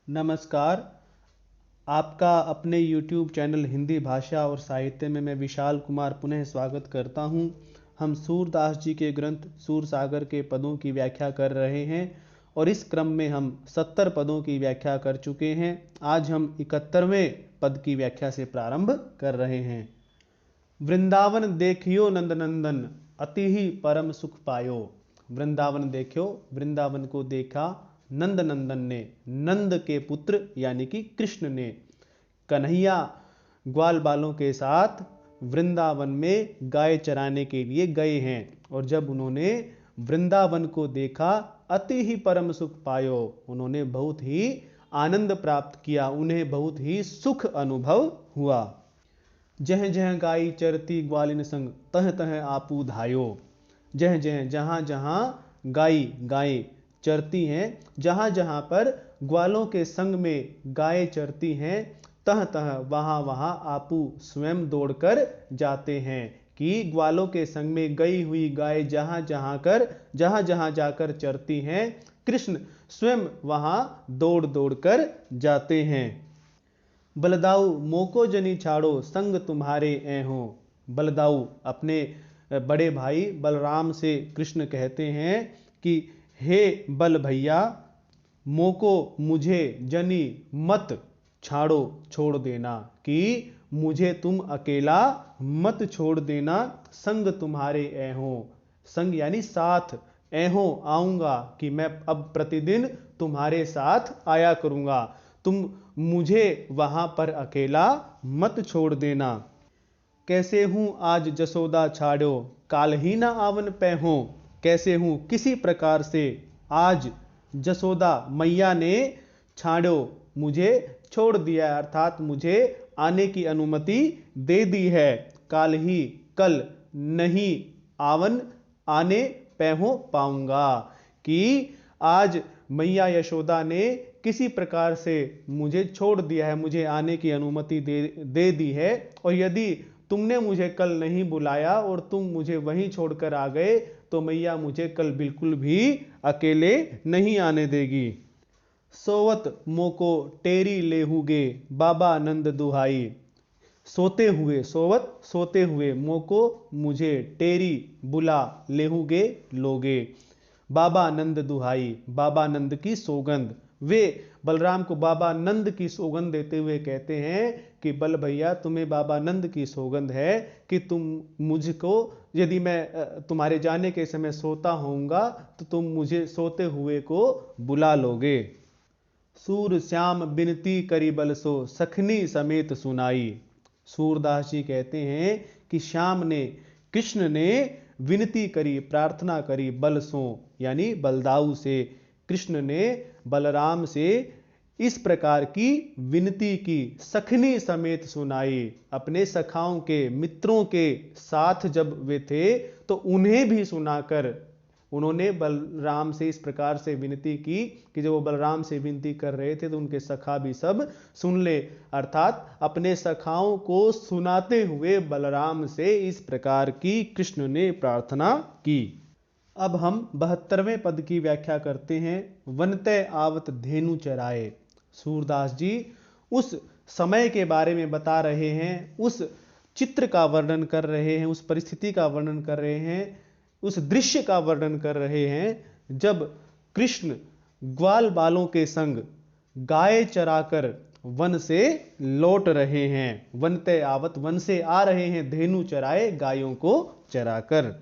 नमस्कार। आपका अपने YouTube चैनल हिंदी भाषा और साहित्य में मैं विशाल कुमार पुनः स्वागत करता हूं। हम सूरदास जी के ग्रंथ सूरसागर के पदों की व्याख्या कर रहे हैं और इस क्रम में हम 70 पदों की व्याख्या कर चुके हैं। आज हम 71वें पद की व्याख्या से प्रारंभ कर रहे हैं। वृंदावन देखियो नंदनंदन, अति ही परम सुख पायो। वृंदावन देखियो, वृंदावन को देखा नंद नंदन ने, नंद के पुत्र यानी कि कृष्ण ने। कन्हैया ग्वाल बालों के साथ वृंदावन में गाय चराने के लिए गए हैं और जब उन्होंने वृंदावन को देखा अति ही परम सुख पायो, उन्होंने बहुत ही आनंद प्राप्त किया, उन्हें बहुत ही सुख अनुभव हुआ। जह जह गाई चरती ग्वालिन संग, तह तह आपू धायो। जह जह जहाँ जहाँ गायें चरती हैं, जहाँ जहाँ पर ग्वालों के संग में गायें चरती हैं, तह तह वहाँ वहाँ आपू स्वयं दौड़कर जाते हैं कि ग्वालों के संग में गई हुई गाय जहाँ जहाँ जाकर चरती हैं, कृष्ण स्वयं वहाँ दौड़ दौड़ कर जाते हैं। बलदाऊ मोको जनी छाड़ो, संग तुम्हारे ऐ हो। बलदाऊ अपने बड़े भाई बलराम से कृष्ण कहते हैं कि हे बल भैया, मोको मुझे जनी मत छाड़ो, छोड़ देना, कि मुझे तुम अकेला मत छोड़ देना, संग तुम्हारे ऐ हो। संग यानी साथ, ऐ हो आऊंगा, कि मैं अब प्रतिदिन तुम्हारे साथ आया करूंगा, तुम मुझे वहां पर अकेला मत छोड़ देना। कैसे हूं आज जसोदा छाड़ो, काल ही ना आवन पै हो। कैसे हूं किसी प्रकार से आज जसोदा मैया ने छाड़ो, मुझे छोड़ दिया, अर्थात मुझे आने की अनुमति दे दी है। काल ही कल नहीं आवन आने पै हो पाऊंगा, कि आज मैया यशोदा ने किसी प्रकार से मुझे छोड़ दिया है, मुझे आने की अनुमति दे दी है, और यदि तुमने मुझे कल नहीं बुलाया और तुम मुझे वहीं छोड़कर आ गए तो मैया मुझे कल बिल्कुल भी अकेले नहीं आने देगी। सोवत मोको टेरी लेहुगे, बाबा नंद दुहाई। सोते हुए, सोवत सोते हुए, मोको मुझे, टेरी बुला, लेहुगे लोगे, बाबा नंद दुहाई, बाबा नंद की सौगंध। वे बलराम को बाबा नंद की सौगंध देते हुए कहते हैं कि बल भैया, तुम्हें बाबा नंद की सौगंध है कि तुम मुझको, यदि मैं तुम्हारे जाने के समय सोता होऊंगा तो तुम मुझे सोते हुए को बुला लोगे। सूर श्याम बिनती करी बल सो, सखनी समेत सुनाई। सूरदास जी कहते हैं कि श्याम ने, कृष्ण ने विनती करी, प्रार्थना करी, बल सो यानी बलदाऊ से। कृष्ण ने बलराम से इस प्रकार की विनती की, सखनी समेत सुनाई। अपने सखाओं के, मित्रों के साथ जब वे थे तो उन्हें भी सुनाकर उन्होंने बलराम से इस प्रकार से विनती की कि जब वो बलराम से विनती कर रहे थे तो उनके सखा भी सब सुन ले, अर्थात अपने सखाओं को सुनाते हुए बलराम से इस प्रकार की कृष्ण ने प्रार्थना की। अब हम 72वें पद की व्याख्या करते हैं। वनते आवत धेनु चराए। सूरदास जी उस समय के बारे में बता रहे हैं, उस चित्र का वर्णन कर रहे हैं, उस परिस्थिति का वर्णन कर रहे हैं, उस दृश्य का वर्णन कर रहे हैं जब कृष्ण ग्वाल बालों के संग गाय चराकर वन से लौट रहे हैं। वनते आवत, वन से आ रहे हैं, धेनु चराए, गायों को चराकर।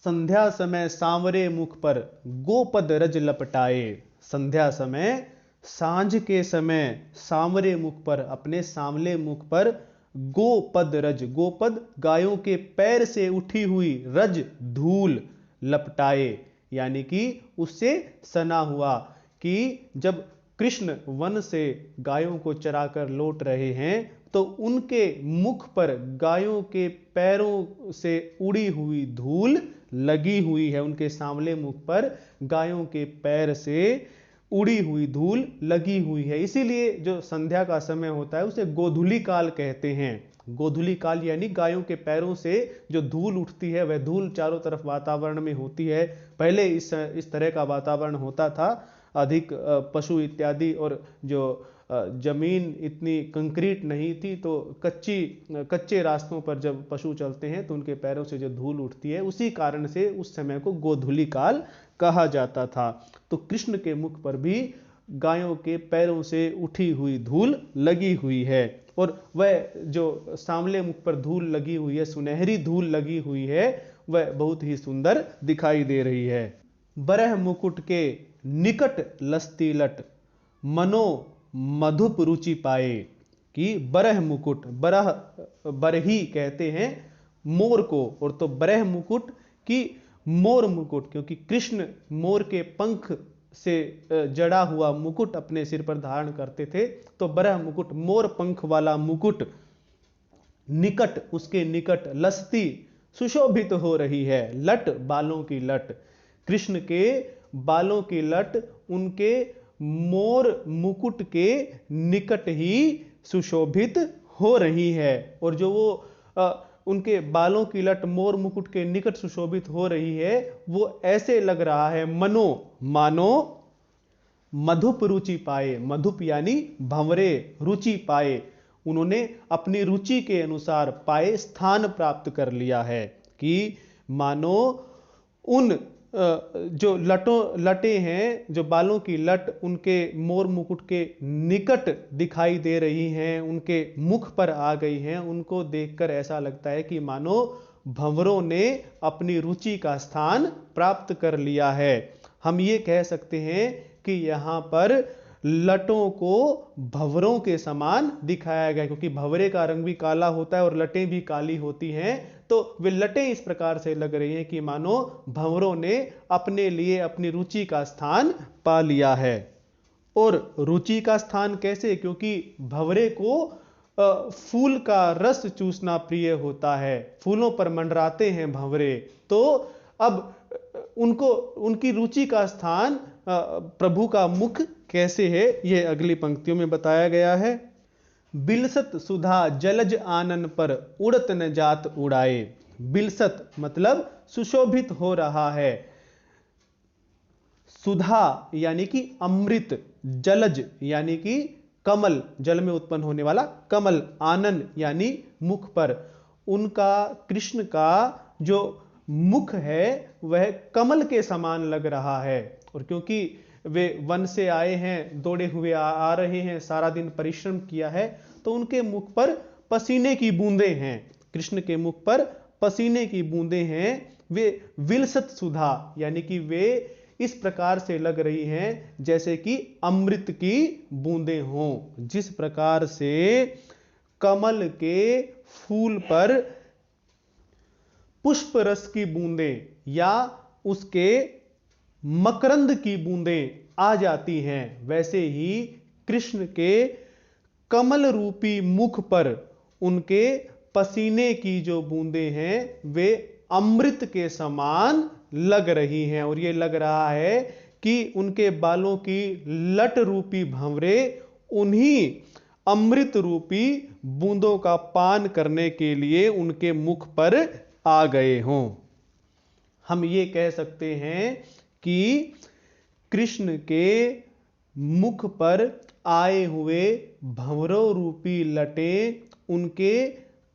संध्या समय सांवरे मुख पर गोपद रज लपटाए। संध्या समय, सांझ के समय, सांवरे मुख पर, अपने सांवले मुख पर गोपद रज, गोपद गायों के पैर से उठी हुई रज धूल लपटाए, यानी कि उससे सना हुआ, कि जब कृष्ण वन से गायों को चराकर लौट रहे हैं तो उनके मुख पर गायों के पैरों से उड़ी हुई धूल लगी हुई है। उनके सांवले मुख पर गायों के पैर से उड़ी हुई धूल लगी हुई है। इसीलिए जो संध्या का समय होता है उसे गोधूली काल कहते हैं। गोधूली काल यानी गायों के पैरों से जो धूल उठती है वह धूल चारों तरफ वातावरण में होती है। पहले इस तरह का वातावरण होता था, अधिक पशु इत्यादि, और जो जमीन इतनी कंक्रीट नहीं थी, तो कच्चे रास्तों पर जब पशु चलते हैं तो उनके पैरों से जो धूल उठती है, उसी कारण से उस समय को गोधूलि काल कहा जाता था। तो कृष्ण के मुख पर भी गायों के पैरों से उठी हुई धूल लगी हुई है, और वह जो सांवले मुख पर धूल लगी हुई है, सुनहरी धूल लगी हुई है, वह बहुत ही सुंदर दिखाई दे रही है। बरह मुकुट के निकट लस्ती लट, मनो मधुप रुचि पाए। कि बरह मुकुट, बरही कहते हैं मोर को, और तो बरह मुकुट की मोर मुकुट, क्योंकि कृष्ण मोर के पंख से जड़ा हुआ मुकुट अपने सिर पर धारण करते थे, तो बरह मुकुट मोर पंख वाला मुकुट, निकट उसके निकट, लस्ती सुशोभित हो रही है, लट बालों की लट, कृष्ण के बालों की लट उनके मोर मुकुट के निकट ही सुशोभित हो रही है। और जो वो उनके बालों की लट मोर मुकुट के निकट सुशोभित हो रही है, वो ऐसे लग रहा है मानो मधुप रुचि पाए। मधुप यानी भंवरे, रुचि पाए, उन्होंने अपनी रुचि के अनुसार पाए स्थान प्राप्त कर लिया है। कि मानो उन जो लटे हैं, जो बालों की लट उनके मोर मुकुट के निकट दिखाई दे रही हैं, उनके मुख पर आ गई हैं, उनको देखकर ऐसा लगता है कि मानो भंवरों ने अपनी रुचि का स्थान प्राप्त कर लिया है। हम ये कह सकते हैं कि यहाँ पर लटों को भंवरों के समान दिखाया गया, क्योंकि भंवरे का रंग भी काला होता है और लटें भी काली होती हैं, तो वे लटें इस प्रकार से लग रही हैं कि मानो भंवरों ने अपने लिए अपनी रुचि का स्थान पा लिया है। और रुचि का स्थान कैसे? क्योंकि भंवरे को फूल का रस चूसना प्रिय होता है, फूलों पर मंडराते हैं भंवरे, तो अब उनको उनकी रुचि का स्थान प्रभु का मुख कैसे है, यह अगली पंक्तियों में बताया गया है। बिलसत सुधा जलज आनन पर उड़त न जात उड़ाए। बिलसत मतलब सुशोभित हो रहा है, सुधा यानी कि अमृत, जलज यानी कि कमल, जल में उत्पन्न होने वाला कमल, आनन यानी मुख पर, उनका कृष्ण का जो मुख है वह कमल के समान लग रहा है। और क्योंकि वे वन से आए हैं, दौड़े हुए आ रहे हैं, सारा दिन परिश्रम किया है, तो उनके मुख पर पसीने की बूंदें हैं, कृष्ण के मुख पर पसीने की बूंदें हैं। वे विलसत सुधा यानी कि वे इस प्रकार से लग रही हैं जैसे कि अमृत की बूंदें हों, जिस प्रकार से कमल के फूल पर पुष्प रस की बूंदें या उसके मकरंद की बूंदें आ जाती हैं, वैसे ही कृष्ण के कमल रूपी मुख पर उनके पसीने की जो बूंदें हैं वे अमृत के समान लग रही हैं। और ये लग रहा है कि उनके बालों की लट रूपी भंवरे उन्हीं अमृत रूपी बूंदों का पान करने के लिए उनके मुख पर आ गए हों। हम ये कह सकते हैं कि कृष्ण के मुख पर आए हुए भंवरों रूपी लटें उनके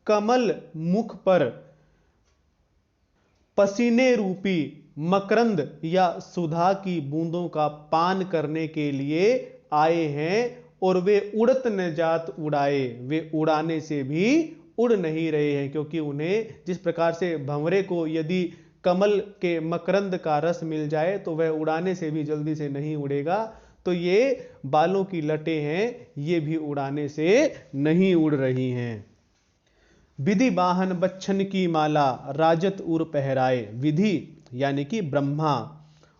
कमल मुख पर पसीने रूपी मकरंद या सुधा की बूंदों का पान करने के लिए आए हैं, और वे उड़त न जात उड़ाए, वे उड़ाने से भी उड़ नहीं रहे हैं, क्योंकि उन्हें जिस प्रकार से भंवरे को यदि कमल के मकरंद का रस मिल जाए तो वह उड़ाने से भी जल्दी से नहीं उड़ेगा, तो ये बालों की लटें हैं, ये भी उड़ाने से नहीं उड़ रही हैं। विधि वाहन बच्छन की माला राजत उर पहराए। विधि यानी कि ब्रह्मा,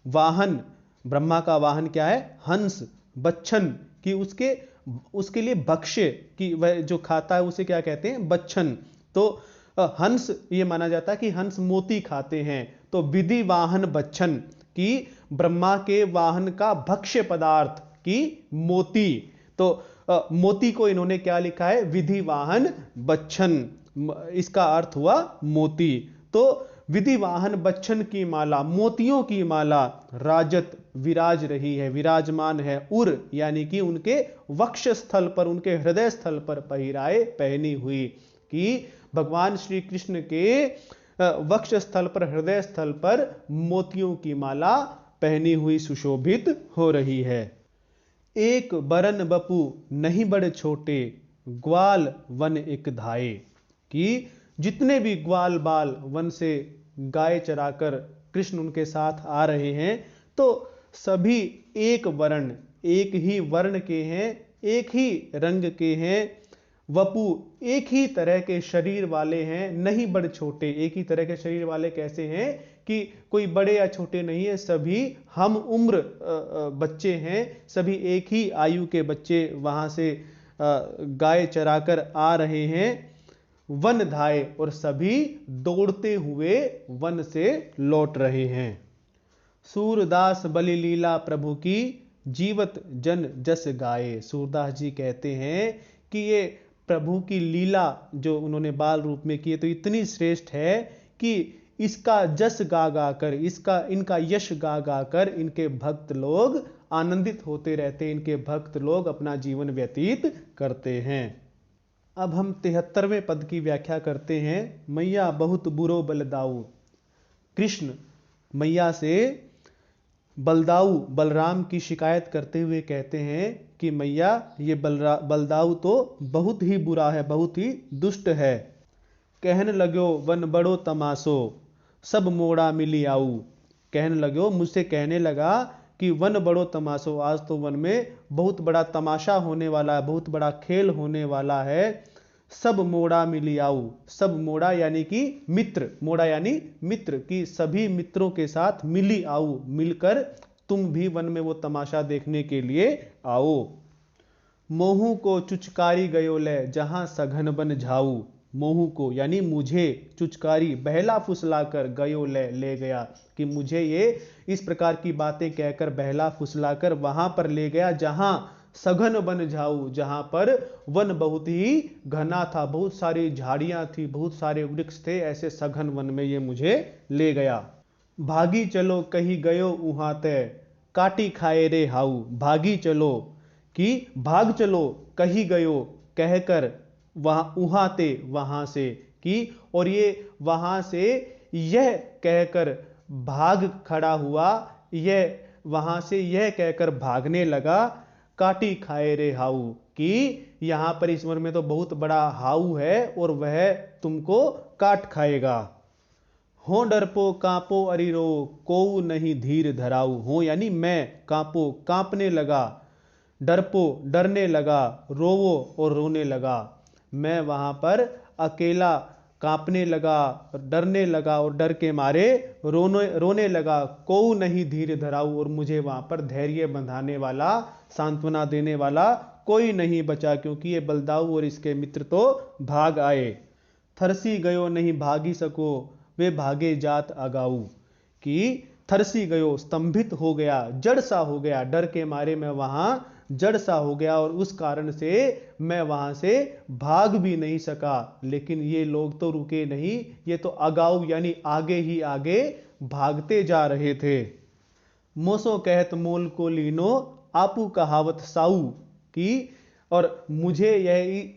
वाहन, ब्रह्मा का वाहन क्या है? हंस, बच्छन कि उसके लिए भक्ष्य कि वह जो खाता है उसे क्या कहते हैं? बच्छन। तो हंस ये माना जाता है कि हंस मोती खाते हैं, तो विधि वाहन बच्छन कि ब्रह्मा के वाहन का भक्ष्य पदार्थ कि मोती, तो मोती को इन्होंने क्या लिखा है? विधि वाहन बच्छन, इसका अर्थ हुआ मोती। तो विधिवाहन बच्छन की माला, मोतियों की माला राजत विराज रही है, विराजमान है। उर यानी कि उनके वक्ष स्थल पर, उनके हृदय स्थल पर पहिराए, पहनी हुई, कि भगवान श्री कृष्ण के वक्ष स्थल पर, हृदय स्थल पर मोतियों की माला पहनी हुई सुशोभित हो रही है। एक बरन बपू नहीं बड़े छोटे, ग्वाल वन एक धाये, कि जितने भी ग्वाल बाल वन से गाय चराकर कृष्ण उनके साथ आ रहे हैं, तो सभी एक वर्ण, एक ही वर्ण के हैं, एक ही रंग के हैं। वपु एक ही तरह के शरीर वाले हैं, नहीं बड़े छोटे। एक ही तरह के शरीर वाले कैसे हैं कि कोई बड़े या छोटे नहीं है, सभी हम उम्र बच्चे हैं, सभी एक ही आयु के बच्चे वहां से गाय चराकर आ रहे हैं। वन धाये, और सभी दौड़ते हुए वन से लौट रहे हैं। सूरदास बलि लीला प्रभु की, जीवत जन जस गाये। सूरदास जी कहते हैं कि ये प्रभु की लीला जो उन्होंने बाल रूप में की है, तो इतनी श्रेष्ठ है कि इसका जस गा गा कर, इनका यश गा गा कर इनके भक्त लोग आनंदित होते रहते हैं, इनके भक्त लोग अपना जीवन व्यतीत करते हैं। अब हम 73वें पद की व्याख्या करते हैं। मैया बहुत बुरो बलदाऊ। कृष्ण मैया से बलदाऊ बलराम की शिकायत करते हुए कहते हैं कि मैया ये बलदाऊ तो बहुत ही बुरा है, बहुत ही दुष्ट है। कहन लगो वन बड़ो तमासो, सब मोड़ा मिली आऊ। कहने लगो, मुझसे कहने लगा कि वन बड़ो तमाशो, आज तो वन में बहुत बड़ा तमाशा होने वाला है, बहुत बड़ा खेल होने वाला है। सब मोड़ा मिली आऊ, सब मोड़ा यानी कि मित्र, मोड़ा यानी मित्र, की सभी मित्रों के साथ मिली आऊ, मिलकर तुम भी वन में वो तमाशा देखने के लिए आओ। मोहू को चुचकारी गयो ले, जहां सघन बन झाऊ। मोहू को यानी मुझे, चुचकारी बहला फुसलाकर, गयो ले गया, कि मुझे ये इस प्रकार की बातें कहकर बहला फुसलाकर वहां पर ले गया जहां सघन वन झाऊ, जहां पर वन बहुत ही घना था, बहुत सारी झाड़ियां थी, बहुत सारे वृक्ष थे, ऐसे सघन वन में ये मुझे ले गया। भागी चलो कही गयो उहां तय, काटी खाए रे हाऊ। भागी चलो, कि भाग चलो, कही गयो कहकर, वहां उहाते वहां से, कि और ये वहां से यह कहकर भाग खड़ा हुआ, यह वहां से यह कहकर भागने लगा। काटी खाए रे हाऊ, कि यहां पर इस वन में तो बहुत बड़ा हाऊ है और वह तुमको काट खाएगा। हो डरपो कांपो अरिरो, कोऊ नहीं धीर धराऊ। हो यानी मैं, कांपो कांपने लगा, डरपो डरने लगा, रोवो और रोने लगा। मैं वहां पर अकेला कांपने लगा, डरने लगा और डर के मारे रोने लगा। कोऊ नहीं धीर धराऊ, और मुझे वहां पर धैर्य बंधाने वाला, सांत्वना देने वाला कोई नहीं बचा, क्योंकि ये बलदाऊ और इसके मित्र तो भाग आए। थरसी गयो नहीं भागी सको, वे भागे जात अगाऊ। कि थरसी गयो, स्तंभित हो गया, जड़ सा हो गया, डर के मारे मैं वहां जड़ सा हो गया, और उस कारण से मैं वहां से भाग भी नहीं सका। लेकिन ये लोग तो रुके नहीं, ये तो अगाऊ यानी आगे ही आगे भागते जा रहे थे। मोसो कहत मोल को लीनो, आपू कहावत साऊ। की और मुझे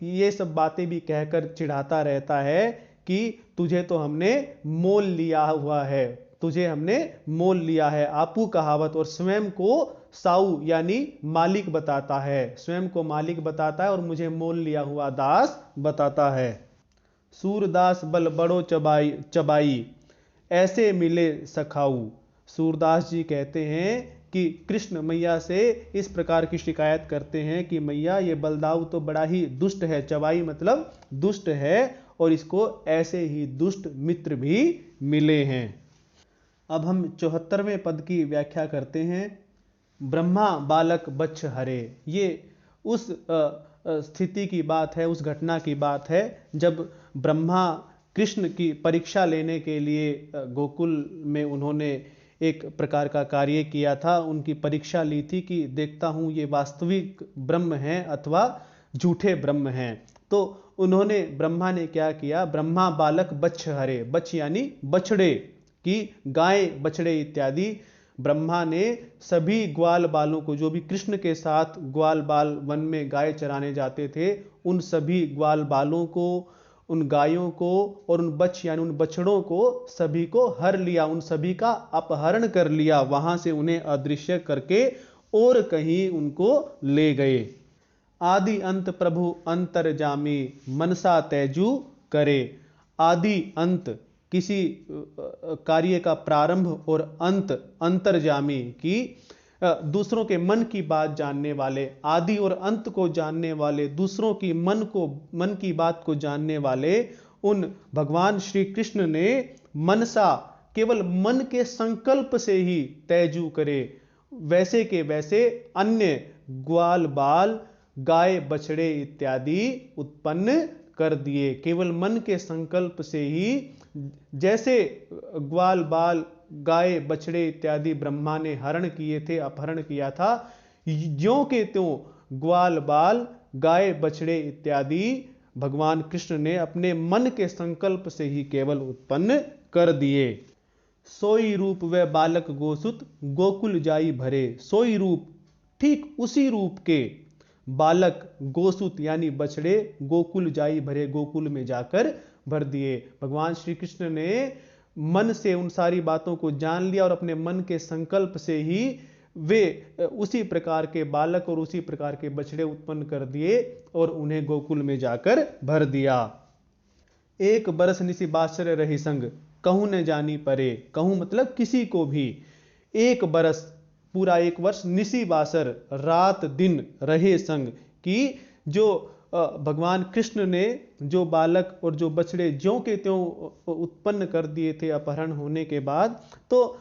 ये सब बातें भी कहकर चिढ़ाता रहता है कि तुझे तो हमने मोल लिया हुआ है, तुझे हमने मोल लिया है। आपू कहावत, और स्वयं को साऊ यानी मालिक बताता है, स्वयं को मालिक बताता है और मुझे मोल लिया हुआ दास बताता है। सूरदास बल बड़ो चबाई, ऐसे मिले सखाऊ। सूरदास जी कहते हैं कि कृष्ण मैया से इस प्रकार की शिकायत करते हैं कि मैया ये बलदाऊ तो बड़ा ही दुष्ट है, चबाई मतलब दुष्ट है, और इसको ऐसे ही दुष्ट मित्र भी मिले हैं। अब हम 74वें पद की व्याख्या करते हैं। ब्रह्मा बालक बच्छ हरे, ये उस स्थिति की बात है, उस घटना की बात है जब ब्रह्मा कृष्ण की परीक्षा लेने के लिए गोकुल में उन्होंने एक प्रकार का कार्य किया था, उनकी परीक्षा ली थी कि देखता हूं ये वास्तविक ब्रह्म हैं अथवा झूठे ब्रह्म हैं। तो उन्होंने, ब्रह्मा ने क्या किया, ब्रह्मा बालक बच्छ हरे, बच्छ यानी बछड़े की, गाय बछड़े इत्यादि, ब्रह्मा ने सभी ग्वाल बालों को, जो भी कृष्ण के साथ ग्वाल बाल वन में गाय चराने जाते थे, उन सभी ग्वाल बालों को, उन गायों को और उन बच्छ यानी उन बछड़ों को सभी को हर लिया, उन सभी का अपहरण कर लिया, वहां से उन्हें अदृश्य करके और कहीं उनको ले गए। आदि अंत प्रभु अंतर्जामी मनसा तेजु करे। आदि अंत किसी कार्य का प्रारंभ और अंत अंतर्जामी की दूसरों के मन की बात जानने वाले, आदि और अंत को जानने वाले, दूसरों की मन की बात को जानने वाले उन भगवान श्री कृष्ण ने मनसा, केवल मन के संकल्प से ही तेजु करे, वैसे के वैसे अन्य ग्वाल बाल गाय बछड़े इत्यादि उत्पन्न कर दिए। केवल मन के संकल्प से ही जैसे ग्वाल बाल गाय बछड़े इत्यादि ब्रह्मा ने हरण किए थे, अपहरण किया था, ज्यों के त्यों ग्वाल बाल गाय बछड़े इत्यादि भगवान कृष्ण ने अपने मन के संकल्प से ही केवल उत्पन्न कर दिए। सोई रूप व बालक गोसुत गोकुल जाई भरे। सोई रूप, ठीक उसी रूप के बालक गोसुत यानी बछड़े गोकुल जाई भरे, गोकुल में जाकर भर दिए। भगवान श्री कृष्ण ने मन से उन सारी बातों को जान लिया और अपने मन के संकल्प से ही वे उसी प्रकार के बालक और उसी प्रकार के बछड़े उत्पन्न कर दिए और उन्हें गोकुल में जाकर भर दिया। एक बरस निसी बासर रही संग कहूं न जानी परे। कहूं मतलब किसी को भी, एक बरस पूरा एक वर्ष, निसी बासर रात दिन रहे संग की, जो भगवान कृष्ण ने जो बालक और जो बछड़े ज्यों के त्यों उत्पन्न कर दिए थे अपहरण होने के बाद, तो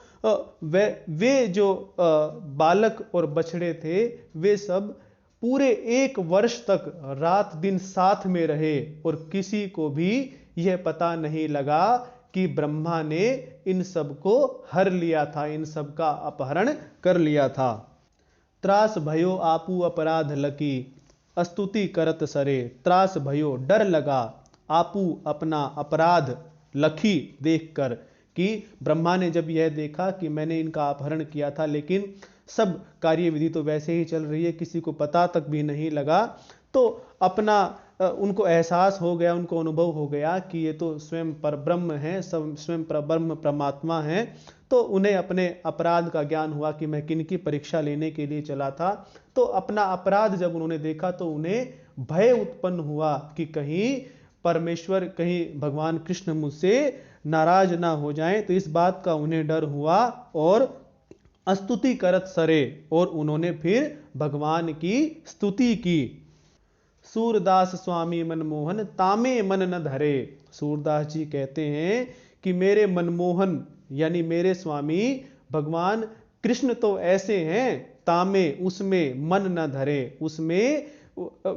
वे जो बालक और बछड़े थे वे सब पूरे एक वर्ष तक रात दिन साथ में रहे और किसी को भी यह पता नहीं लगा कि ब्रह्मा ने इन सब को हर लिया था, इन सब का अपहरण कर लिया था। त्रास भयो आपू अपराध लकी स्तुति करत सरे। त्रास भयो, डर लगा, आपू अपना, अपराध लखी देखकर, कि ब्रह्मा ने जब यह देखा कि मैंने इनका अपहरण किया था लेकिन सब कार्य विधि तो वैसे ही चल रही है, किसी को पता तक भी नहीं लगा, तो अपना उनको एहसास हो गया, उनको अनुभव हो गया कि ये तो स्वयं परब्रह्म है, सब स्वयं परब्रह्म परमात्मा है। तो उन्हें अपने अपराध का ज्ञान हुआ कि मैं किन की परीक्षा लेने के लिए चला था। तो अपना अपराध जब उन्होंने देखा तो उन्हें भय उत्पन्न हुआ कि कहीं परमेश्वर, कहीं भगवान कृष्ण मुझसे नाराज ना हो जाएं। तो इस बात का उन्हें डर हुआ और स्तुति करत सरे, और उन्होंने फिर भगवान की स्तुति की। सूरदास स्वामी मनमोहन तामे मन न धरे। सूरदास जी कहते हैं कि मेरे मनमोहन यानी मेरे स्वामी भगवान कृष्ण तो ऐसे हैं, तामे उसमें मन न धरे, उसमें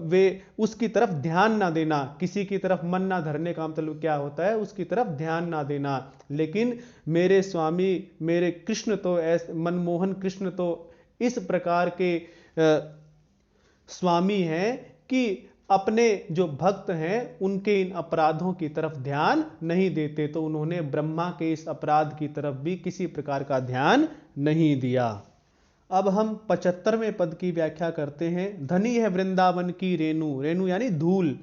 वे उसकी तरफ ध्यान ना देना। किसी की तरफ मन ना धरने का मतलब क्या होता है, उसकी तरफ ध्यान ना देना। लेकिन मेरे स्वामी मेरे कृष्ण तो ऐसे, मनमोहन कृष्ण तो इस प्रकार के स्वामी हैं कि अपने जो भक्त हैं उनके इन अपराधों की तरफ ध्यान नहीं देते। तो उन्होंने ब्रह्मा के इस अपराध की तरफ भी किसी प्रकार का ध्यान नहीं दिया। अब हम 75वें पद की व्याख्या करते हैं। धनी है वृंदावन की रेणु। रेणु यानी धूल।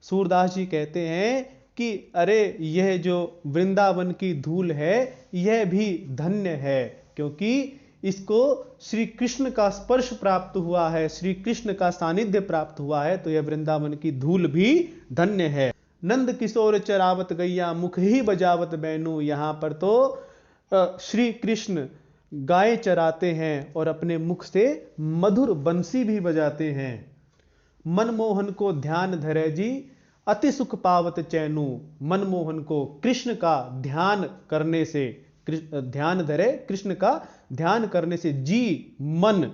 सूरदास जी कहते हैं कि अरे यह जो वृंदावन की धूल है यह भी धन्य है, क्योंकि इसको श्री कृष्ण का स्पर्श प्राप्त हुआ है, श्री कृष्ण का सानिध्य प्राप्त हुआ है। तो यह वृंदावन की धूल भी धन्य है। नंद किशोर चरावत गैया मुख ही बजावत बैनु। यहां पर तो श्री कृष्ण गाय चराते हैं और अपने मुख से मधुर बंसी भी बजाते हैं। मनमोहन को ध्यान धरे जी अति सुख पावत चैनु। मनमोहन को कृष्ण का ध्यान करने से, ध्यान धरे कृष्ण का ध्यान करने से, जी मन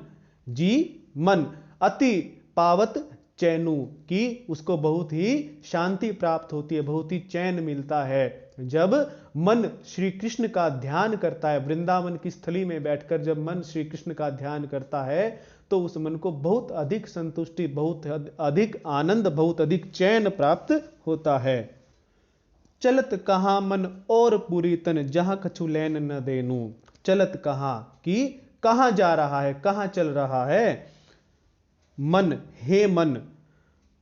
अति पावत चैनु, की उसको बहुत ही शांति प्राप्त होती है, बहुत ही चैन मिलता है। जब मन श्री कृष्ण का ध्यान करता है, वृंदावन की स्थली में बैठकर जब मन श्री कृष्ण का ध्यान करता है तो उस मन को बहुत अधिक संतुष्टि, बहुत अधिक आनंद, बहुत अधिक चैन प्राप्त होता है। चलत कहाँ मन और पूरी तन, जहां कछु लैन न देनू। चलत कहाँ कि कहां जा रहा है, कहां चल रहा है। मन, हे मन,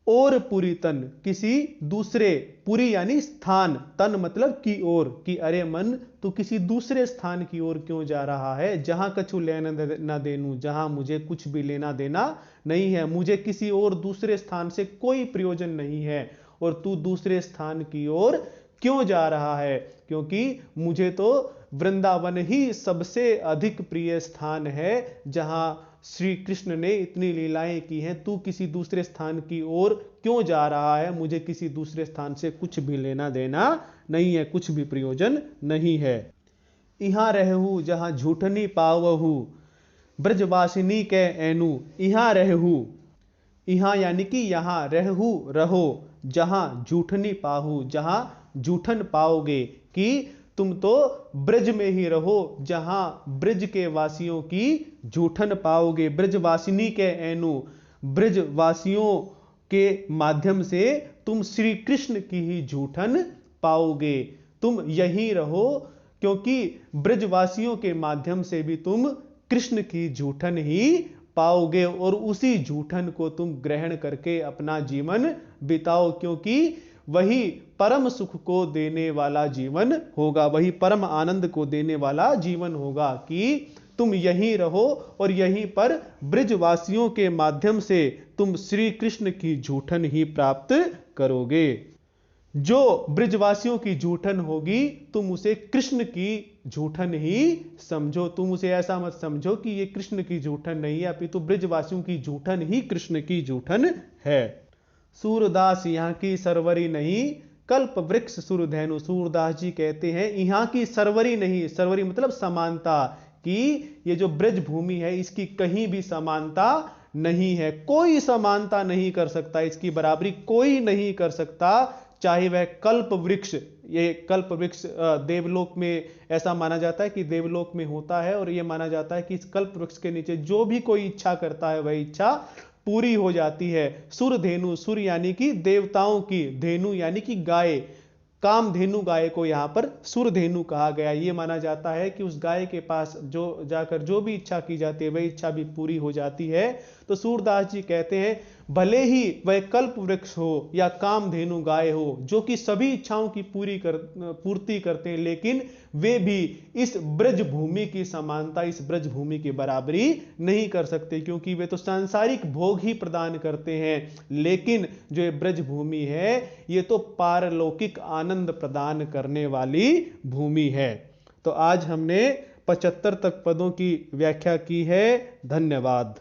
और पूरी तन, किसी दूसरे, पूरी यानी स्थान, तन मतलब की ओर, कि अरे मन तू किसी दूसरे स्थान की ओर क्यों जा रहा है। जहां कछु लेना न देनू, जहां मुझे कुछ भी लेना देना नहीं है, मुझे किसी और दूसरे स्थान से कोई प्रयोजन नहीं है, और तू दूसरे स्थान की ओर क्यों जा रहा है। क्योंकि मुझे तो वृंदावन ही सबसे अधिक प्रिय स्थान है, जहां श्री कृष्ण ने इतनी लीलाएं की हैं। तू किसी दूसरे स्थान की ओर क्यों जा रहा है, मुझे किसी दूसरे स्थान से कुछ भी लेना देना नहीं है, कुछ भी प्रयोजन नहीं है। इहां रहू जहां झूठनी पावहू, ब्रजवासिनी के एनु। इहां रहू, इहां यानी कि यहां, रहू रहो, जहां झूठनी पाहू, जहां जूठन पाओगे, कि तुम तो ब्रज में ही रहो, जहां ब्रज के वासियों की जूठन पाओगे। ब्रजवासिनी के एनु, ब्रजवासियों के माध्यम से तुम श्री कृष्ण की ही जूठन पाओगे। तुम यहीं रहो, क्योंकि ब्रजवासियों के माध्यम से भी तुम कृष्ण की जूठन ही पाओगे, और उसी जूठन को तुम ग्रहण करके अपना जीवन बिताओ, क्योंकि वही परम सुख को देने वाला जीवन होगा, वही परम आनंद को देने वाला जीवन होगा, कि तुम यहीं रहो और यहीं पर ब्रजवासियों के माध्यम से तुम श्री कृष्ण की जूठन ही प्राप्त करोगे। जो ब्रजवासियों की जूठन होगी, तुम उसे कृष्ण की जूठन ही समझो। तुम उसे ऐसा मत समझो कि ये कृष्ण की जूठन नहीं है, अपितु ब्रजवासियों की जूठन ही कृष्ण की जूठन है। सूरदास यहाँ की सरवरी नहीं, कल्प वृक्ष सुरधेनु। सूरदास जी कहते हैं यहाँ की सरवरी नहीं, सरवरी मतलब समानता, कि ये जो ब्रज भूमि है इसकी कहीं भी समानता नहीं है, कोई समानता नहीं कर सकता, इसकी बराबरी कोई नहीं कर सकता, चाहे वह कल्प वृक्ष। ये कल्प वृक्ष देवलोक में ऐसा माना जाता है कि देवलोक में होता है, और यह माना जाता है कि इस कल्प वृक्ष के नीचे जो भी कोई इच्छा करता है वह इच्छा पूरी हो जाती है। सुर धेनु, सुर यानी कि देवताओं की, धेनु यानी कि गाय, कामधेनु गाय को यहां पर सुरधेनु कहा गया। यह माना जाता है कि उस गाय के पास जो जाकर जो भी इच्छा की जाती है वह इच्छा भी पूरी हो जाती है। तो सूरदास जी कहते हैं भले ही वह कल्प वृक्ष हो या कामधेनु गाय हो, जो कि सभी इच्छाओं की पूर्ति करते हैं, लेकिन वे भी इस ब्रज भूमि की समानता, इस ब्रज भूमि की बराबरी नहीं कर सकते, क्योंकि वे तो सांसारिक भोग ही प्रदान करते हैं। लेकिन जो ये ब्रज भूमि है ये तो पारलौकिक आनंद प्रदान करने वाली भूमि है। तो आज हमने 75 तक पदों की व्याख्या की है। धन्यवाद।